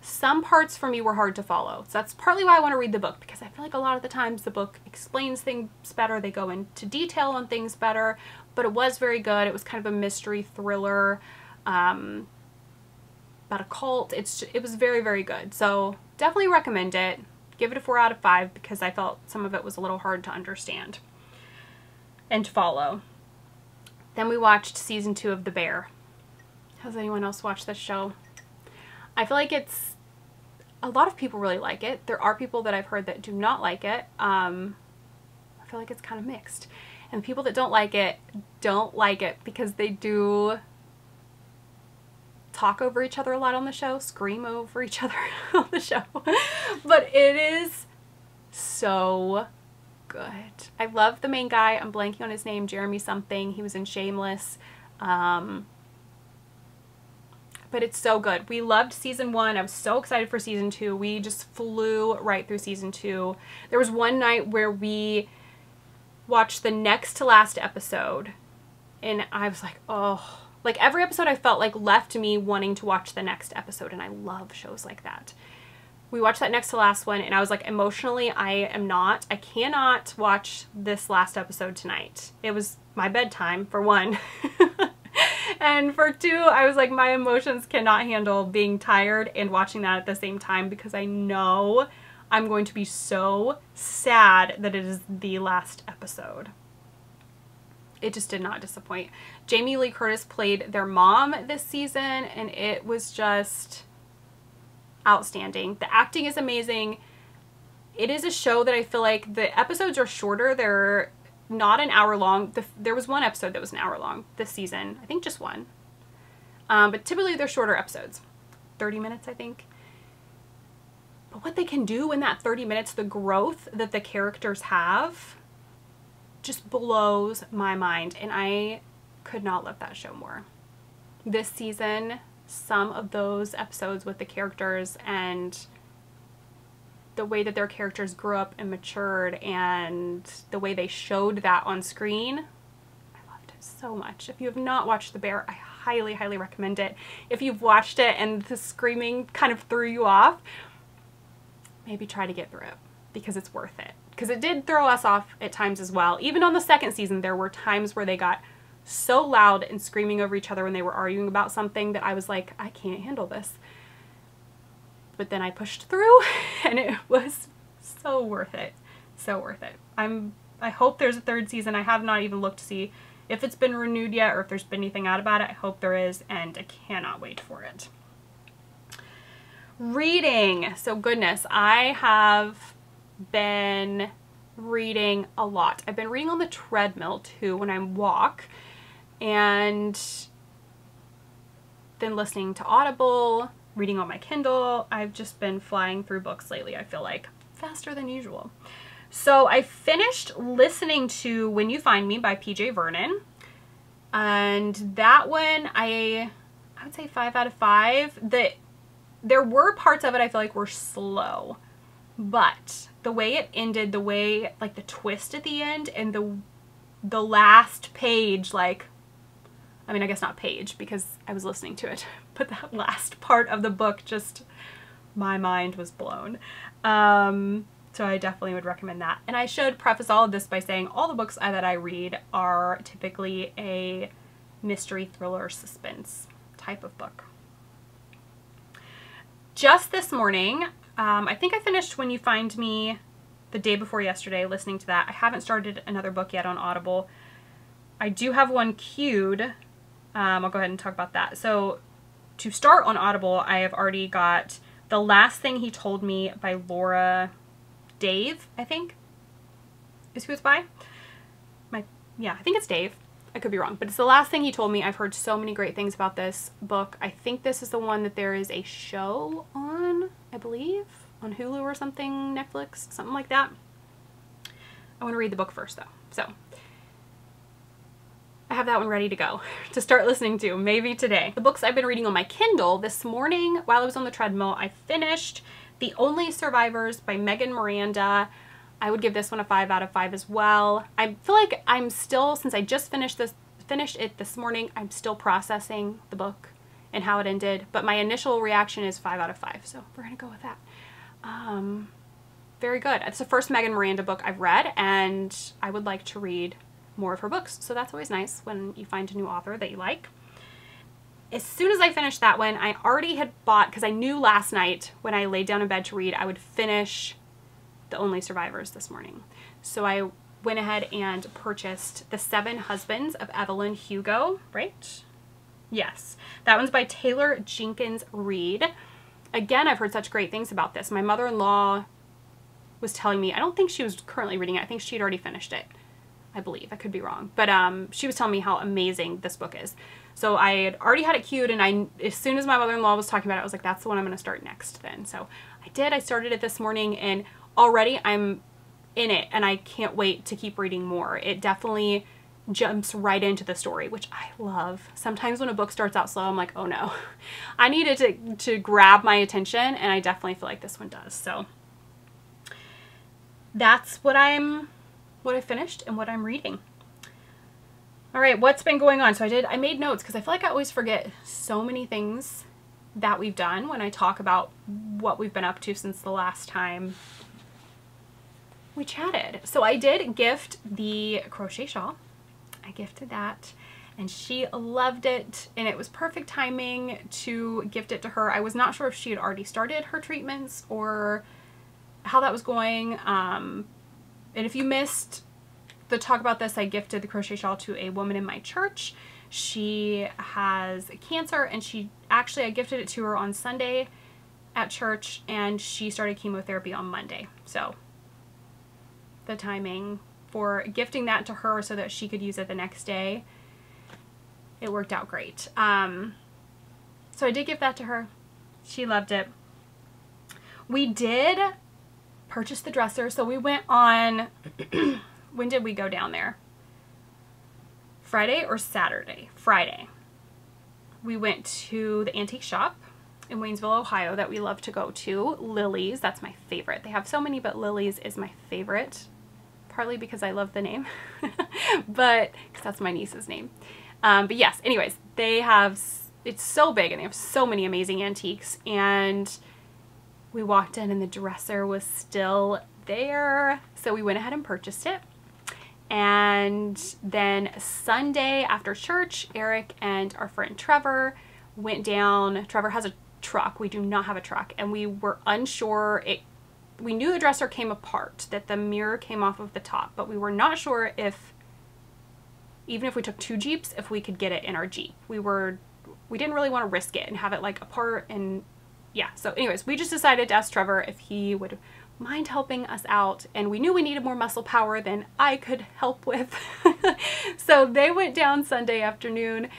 Some parts for me were hard to follow. So that's partly why I want to read the book, because I feel like a lot of the times the book explains things better. They go into detail on things better, but it was very good. It was kind of a mystery thriller about a cult. It was very, very good. So definitely recommend it. Give it a 4 out of 5 because I felt some of it was a little hard to understand and to follow. Then we watched season 2 of The Bear. Has anyone else watched this show? I feel like a lot of people really like it. There are people that I've heard that do not like it. I feel like it's kind of mixed. And the people that don't like it because they do talk over each other a lot on the show, scream over each other on the show. But it is so good. I love the main guy. I'm blanking on his name, Jeremy something. He was in Shameless. But it's so good. We loved season 1. I was so excited for season 2. We just flew right through season 2. There was one night where we watched the next to last episode and I was like, oh, like every episode I felt like left me wanting to watch the next episode, and I love shows like that. We watched that next to last one and I was like, emotionally, I cannot watch this last episode tonight. It was my bedtime, for one. And for 2, I was like, my emotions cannot handle being tired and watching that at the same time because I know I'm going to be so sad that it is the last episode. It just did not disappoint. Jamie Lee Curtis played their mom this season and it was just outstanding. The acting is amazing. It is a show that I feel like the episodes are shorter. They're not an hour long. There was one episode that was an hour long this season. I think just one. But typically they're shorter episodes. 30 minutes, I think. But what they can do in that 30 minutes, the growth that the characters have, just blows my mind. And I could not love that show more. This season, some of those episodes with the characters and the way that their characters grew up and matured and the way they showed that on screen, I loved it so much. If you have not watched The Bear, I highly, highly recommend it. If you've watched it and the screaming kind of threw you off, maybe try to get through it because it's worth it. Because it did throw us off at times as well. Even on the second season, there were times where they got so loud and screaming over each other when they were arguing about something that I was like, I can't handle this. But then I pushed through and it was so worth it. So worth it. I hope there's a 3rd season. I have not even looked to see if it's been renewed yet or if there's been anything out about it. I hope there is and I cannot wait for it. Reading. So goodness, I have been reading a lot. I've been reading on the treadmill too when I walk, and then listening to Audible, reading on my Kindle. I've just been flying through books lately, I feel like, faster than usual. So I finished listening to When You Find Me by PJ Vernon, and that one I would say 5 out of 5. There were parts of it I feel like were slow, but the way it ended, the way, like, the twist at the end and the last page, like, I mean, I guess not page because I was listening to it, but that last part of the book, just, my mind was blown. So I definitely would recommend that. And I should preface all of this by saying all the books that I read are typically a mystery, thriller, suspense type of book. Just this morning, I think I finished When You Find Me the day before yesterday listening to that. I haven't started another book yet on Audible. I do have one queued. I'll go ahead and talk about that. So to start on Audible, I have already got The Last Thing He Told Me by Lara Dave, I think is who it's by. Yeah, I think it's Dave. I could be wrong, but it's The Last Thing He Told Me. I've heard so many great things about this book. I think this is the one that there is a show on, I believe, on Hulu or something, Netflix, something like that. I want to read the book first though. So I have that one ready to go to start listening to, maybe today. The books I've been reading on my Kindle this morning while I was on the treadmill, I finished The Only Survivors by Miranda. I would give this one a 5 out of 5 as well. I feel like I'm still, since I just finished it this morning, I'm still processing the book and how it ended, but my initial reaction is 5 out of 5, so we're gonna go with that. Very good. It's the first Miranda book I've read, and I would like to read more of her books, so that's always nice when you find a new author that you like. As soon as I finished that one, I already had bought, because I knew last night when I laid down in bed to read, I would finish The Only Survivors this morning. So I went ahead and purchased The Seven Husbands of Evelyn Hugo, right? Yes. That one's by Taylor Jenkins Reid. Again, I've heard such great things about this. My mother-in-law was telling me, I don't think she was currently reading it. I think she'd already finished it, I believe. I could be wrong. But she was telling me how amazing this book is. So I had already had it queued, and as soon as my mother-in-law was talking about it, I was like, that's the one I'm going to start next then. So I did. I started it this morning, and already I'm in it, and I can't wait to keep reading more. It definitely jumps right into the story, which I love. Sometimes when a book starts out slow, I'm like, oh no. I need it to grab my attention, and I definitely feel like this one does. So that's what I finished and what I'm reading. All right, what's been going on? So I made notes because I feel like I always forget so many things that we've done when I talk about what we've been up to since the last time we chatted. So I did gift the crochet shawl. I gifted that, and she loved it, and it was perfect timing to gift it to her. I was not sure if she had already started her treatments or how that was going. And if you missed the talk about this, I gifted the crochet shawl to a woman in my church. She has cancer, and I gifted it to her on Sunday at church, and she started chemotherapy on Monday. So the timing for gifting that to her so that she could use it the next day, it worked out great. So I did give that to her. She loved it. We did purchase the dresser. So we went on, when did we go down there? Friday or Saturday? Friday. We went to the antique shop in Waynesville, Ohio that we love to go to. Lily's, that's my favorite. They have so many, but Lily's is my favorite. Partly because I love the name, but because that's my niece's name. But yes, anyways, it's so big, and they have so many amazing antiques, and we walked in and the dresser was still there. So we went ahead and purchased it. And then Sunday after church, Eric and our friend Trevor went down. Trevor has a truck. We do not have a truck, and we were unsure. We knew the dresser came apart, that the mirror came off of the top, but we were not sure if, even if we took 2 Jeeps, if we could get it in our Jeep. We didn't really want to risk it and have it like apart, and yeah. So anyways, we just decided to ask Trevor if he would mind helping us out, and we knew we needed more muscle power than I could help with. So they went down Sunday afternoon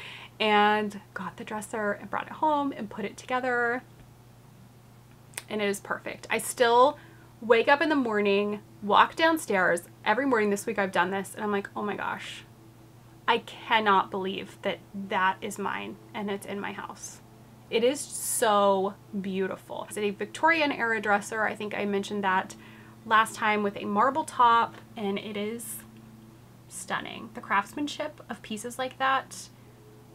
and got the dresser and brought it home and put it together, and it is perfect. I still wake up in the morning, walk downstairs every morning this week. I've done this, and I'm like, oh my gosh, I cannot believe that that is mine and it's in my house. It is so beautiful. It's a Victorian era dresser. I think I mentioned that last time, with a marble top, and it is stunning. The craftsmanship of pieces like that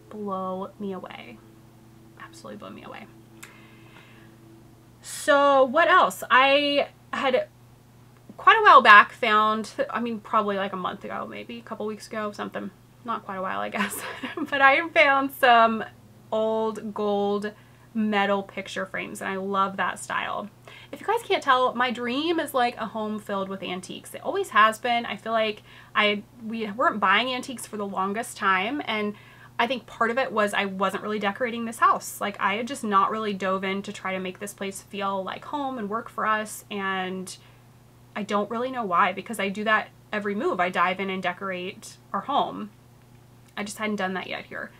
blow me away. Absolutely blow me away. So what else? I had quite a while back found, I mean, probably like a month ago, maybe a couple weeks ago, something, not quite a while, I guess, but I found some old gold metal picture frames, and I love that style. If you guys can't tell, my dream is like a home filled with antiques. It always has been. I feel like we weren't buying antiques for the longest time, and I think part of it was I wasn't really decorating this house. Like, I had just not really dove in to try to make this place feel like home and work for us, and I don't really know why, because I do that every move. I dive in and decorate our home. I just hadn't done that yet here,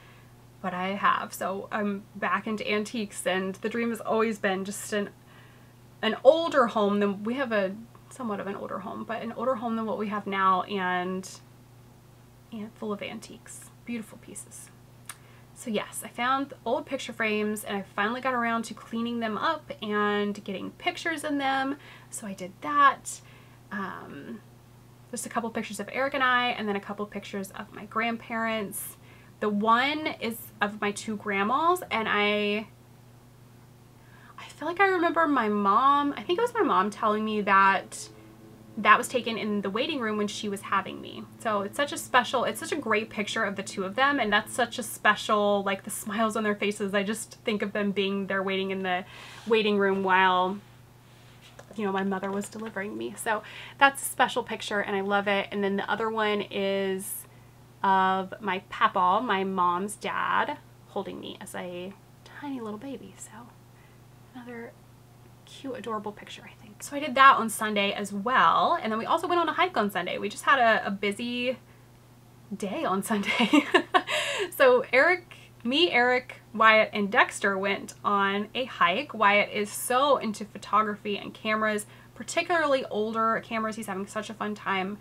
but I have. So I'm back into antiques, and the dream has always been just an older home than we have, somewhat of an older home, but an older home than what we have now, and full of antiques. Beautiful pieces. So yes, I found old picture frames, and I finally got around to cleaning them up and getting pictures in them. So I did that. Just a couple pictures of Eric and I, and then a couple pictures of my grandparents. The one is of my two grandmas, and I feel like I remember my mom, I think it was my mom telling me that that was taken in the waiting room when she was having me. So it's such a great picture of the two of them, and that's such a special, like the smiles on their faces. I just think of them being there waiting in the waiting room while, you know, my mother was delivering me. So that's a special picture, and I love it. And then the other one is of my papa, my mom's dad, holding me as a tiny little baby. So another cute, adorable picture, I think. So I did that on Sunday as well, and then we also went on a hike on Sunday. We just had a busy day on Sunday. So Eric, Wyatt, and Dexter went on a hike. Wyatt is so into photography and cameras, particularly older cameras. He's having such a fun time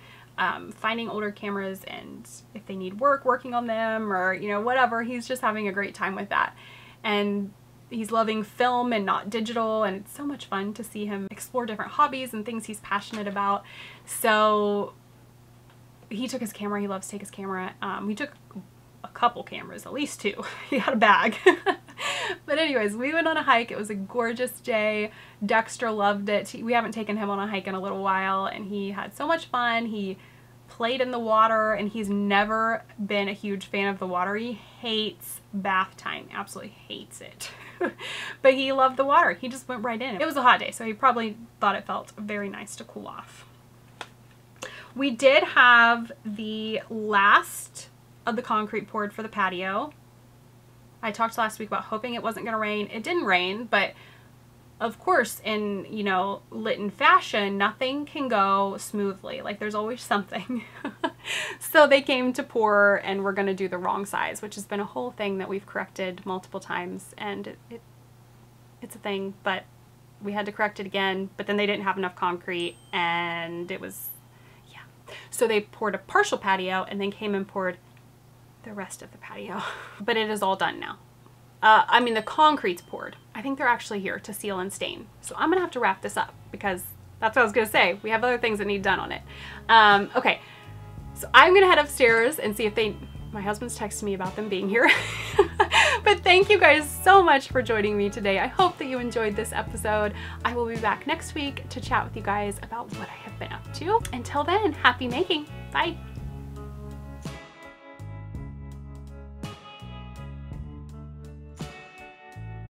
finding older cameras, and if they need working on them, or, you know, whatever, he's just having a great time with that. And he's loving film and not digital, and it's so much fun to see him explore different hobbies and things he's passionate about. So he took his camera. He loves to take his camera. We took a couple cameras, at least two. He had a bag. But anyways, we went on a hike. It was a gorgeous day. Dexter loved it. We haven't taken him on a hike in a little while, and he had so much fun. He played in the water, and he's never been a huge fan of the water. He hates bath time, absolutely hates it. But he loved the water. He just went right in. It was a hot day, so he probably thought it felt very nice to cool off. We did have the last of the concrete poured for the patio. I talked last week about hoping it wasn't gonna rain. It didn't rain, but of course, in, you know, Litton fashion, nothing can go smoothly. Like, there's always something. So they came to pour, and we're gonna do the wrong size, which has been a whole thing that we've corrected multiple times, and it's a thing, but we had to correct it again. But then they didn't have enough concrete, and it was, yeah. So they poured a partial patio, and then came and poured the rest of the patio. But it is all done now. I mean, the concrete's poured. I think they're actually here to seal and stain. So I'm gonna have to wrap this up, because that's what I was gonna say. We have other things that need done on it. Okay, so I'm gonna head upstairs and see if my husband's texting me about them being here. But thank you guys so much for joining me today. I hope that you enjoyed this episode. I will be back next week to chat with you guys about what I have been up to. Until then, happy making. Bye.